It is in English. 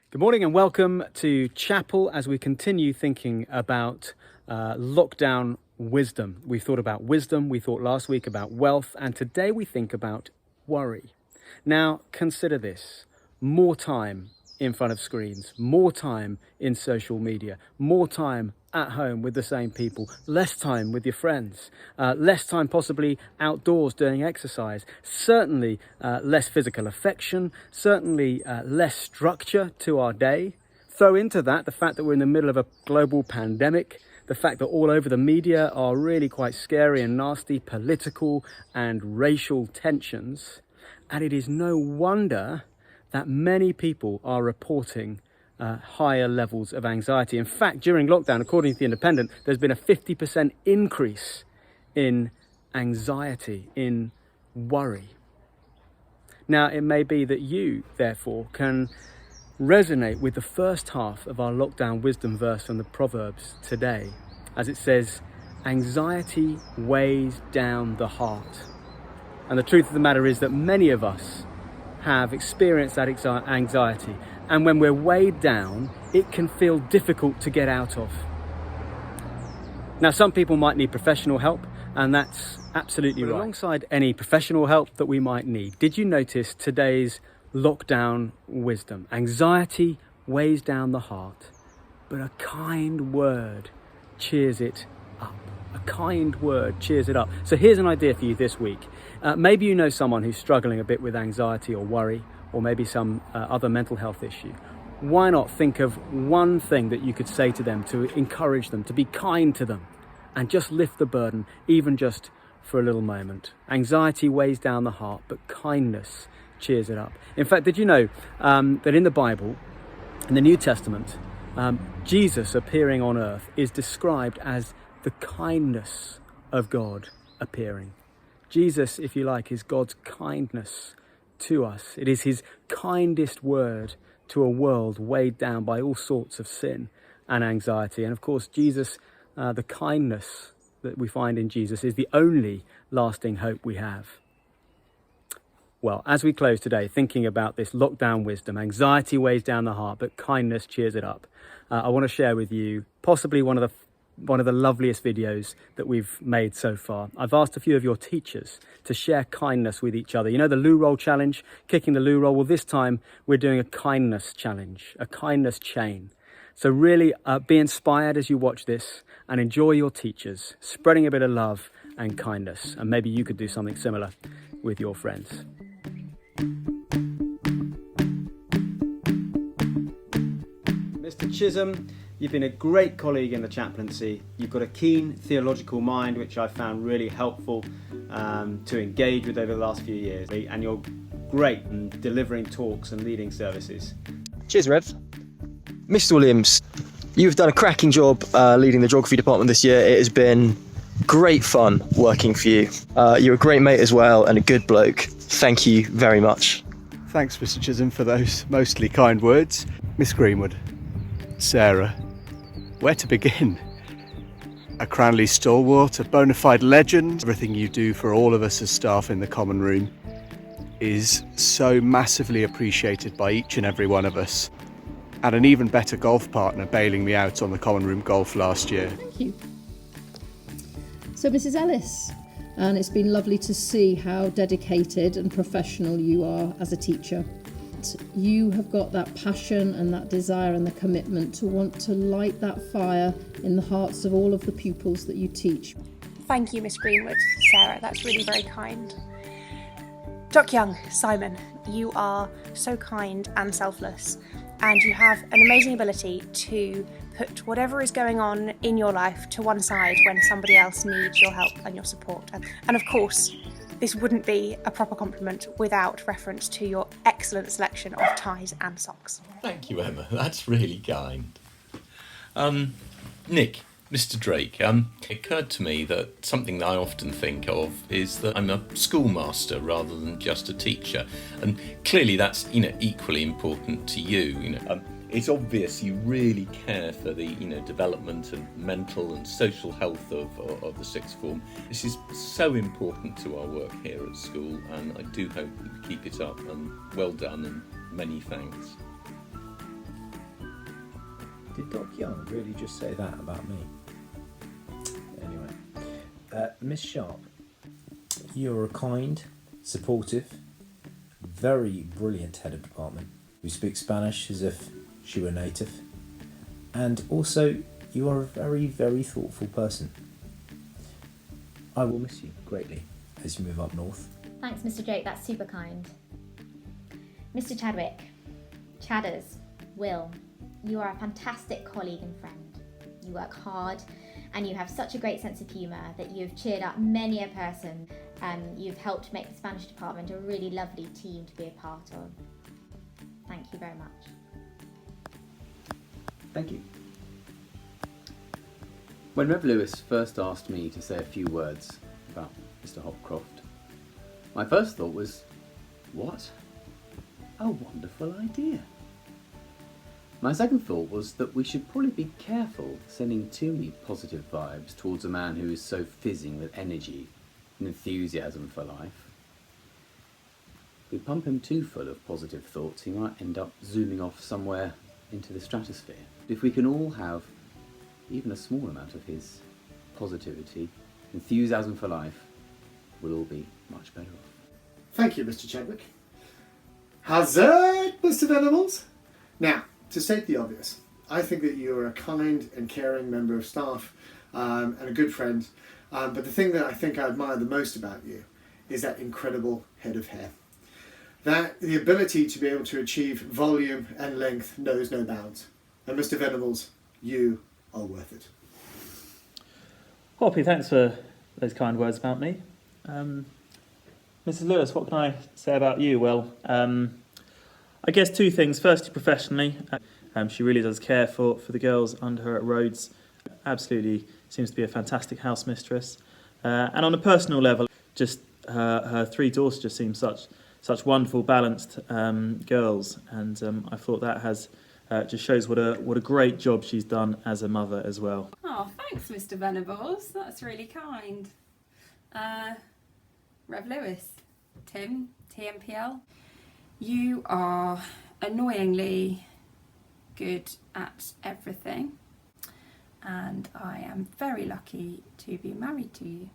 Good morning and welcome to Chapel as we continue thinking about lockdown wisdom. We thought about wisdom, we thought last week about wealth, and today we think about worry. Now, consider this: more time in front of screens, more time in social media, more time at home with the same people, less time with your friends, less time possibly outdoors doing exercise, certainly less physical affection, certainly less structure to our day. Throw into that the fact that we're in the middle of a global pandemic, the fact that all over the media are really quite scary and nasty political and racial tensions, and it is no wonder that many people are reporting higher levels of anxiety. In fact, during lockdown, according to The Independent, there's been a 50% increase in anxiety, in worry. Now, it may be that you, therefore, can resonate with the first half of our lockdown wisdom verse from the Proverbs today, as it says, "Anxiety weighs down the heart." And the truth of the matter is that many of us have experienced that anxiety, and when we're weighed down, it can feel difficult to get out of. Now, some people might need professional help, and that's absolutely right. Alongside any professional help that we might need, did you notice today's lockdown wisdom? Anxiety weighs down the heart, but a kind word cheers it up. A kind word cheers it up. So here's an idea for you this week. Maybe you know someone who's struggling a bit with anxiety or worry, or maybe some other mental health issue. Why not think of one thing that you could say to them to encourage them, to be kind to them, and just lift the burden, even just for a little moment. Anxiety weighs down the heart, but kindness cheers it up. In fact, did you know that in the Bible, in the New Testament, Jesus appearing on earth is described as the kindness of God appearing. Jesus, if you like, is God's kindness to us. It is his kindest word to a world weighed down by all sorts of sin and anxiety. And of course, Jesus, the kindness that we find in Jesus is the only lasting hope we have. Well, as we close today, thinking about this lockdown wisdom, anxiety weighs down the heart, but kindness cheers it up. I want to share with you possibly one of the loveliest videos that we've made so far. I've asked a few of your teachers to share kindness with each other. You know the loo roll challenge, kicking the loo roll? Well, this time we're doing a kindness challenge, a kindness chain. So really be inspired as you watch this and enjoy your teachers, spreading a bit of love and kindness. And maybe you could do something similar with your friends. Mr. Chisholm, you've been a great colleague in the chaplaincy. You've got a keen theological mind, which I found really helpful to engage with over the last few years. And you're great in delivering talks and leading services. Cheers, Rev. Mr. Williams, you've done a cracking job leading the geography department this year. It has been great fun working for you. You're a great mate as well and a good bloke. Thank you very much. Thanks, Mr. Chisholm, for those mostly kind words. Miss Greenwood, Sarah, where to begin? A Cranleigh stalwart, a bona fide legend. Everything you do for all of us as staff in the common room is so massively appreciated by each and every one of us. And an even better golf partner bailing me out on the common room golf last year. Thank you. So, Mrs. Ellis, and it's been lovely to see how dedicated and professional you are as a teacher. You have got that passion and that desire and the commitment to want to light that fire in the hearts of all of the pupils that you teach. Thank you, Miss Greenwood. Sarah, that's really very kind. Doc Young, Simon, you are so kind and selfless, and you have an amazing ability to put whatever is going on in your life to one side when somebody else needs your help and your support. And of course, this wouldn't be a proper compliment without reference to your excellent selection of ties and socks. Thank you, Emma. That's really kind. Nick, Mr. Drake, it occurred to me that something that I often think of is that I'm a schoolmaster rather than just a teacher. And clearly that's, equally important to you. It's obvious you really care for the, development and mental and social health of the sixth form. This is so important to our work here at school, and I do hope you keep it up, and well done and many thanks. Did Doc Young really just say that about me? Anyway, Miss Sharp, you're a kind, supportive, very brilliant head of department who speaks Spanish as if she were native. And also, you are a very, very thoughtful person. I will miss you greatly as you move up north. Thanks, Mr. Drake, that's super kind. Mr. Chadwick, Chadders, Will, you are a fantastic colleague and friend. You work hard and you have such a great sense of humour that you've cheered up many a person. You've helped make the Spanish department a really lovely team to be a part of. Thank you very much. Thank you. When Rev Lewis first asked me to say a few words about Mr. Hopcroft, my first thought was, what a wonderful idea. My second thought was that we should probably be careful sending too many positive vibes towards a man who is so fizzing with energy and enthusiasm for life. If we pump him too full of positive thoughts, he might end up zooming off somewhere into the stratosphere. If we can all have even a small amount of his positivity, enthusiasm for life, we'll all be much better off. Thank you, Mr. Chadwick. Hazard, Mr. Venables. Now, to state the obvious, I think that you are a kind and caring member of staff and a good friend. But the thing that I think I admire the most about you is that incredible head of hair. That the ability to be able to achieve volume and length knows no bounds. And Mr. Venables, you are worth it. Poppy, thanks for those kind words about me. Mrs. Lewis, what can I say about you? Well, I guess two things. Firstly, professionally, she really does care for the girls under her at Rhodes. Absolutely seems to be a fantastic house mistress. And on a personal level, just her three daughters just seem such wonderful, balanced girls, and I thought that has just shows what a great job she's done as a mother as well. Oh, thanks, Mr. Venables. That's really kind. Rev Lewis, Tim, TMPL, you are annoyingly good at everything, and I am very lucky to be married to you.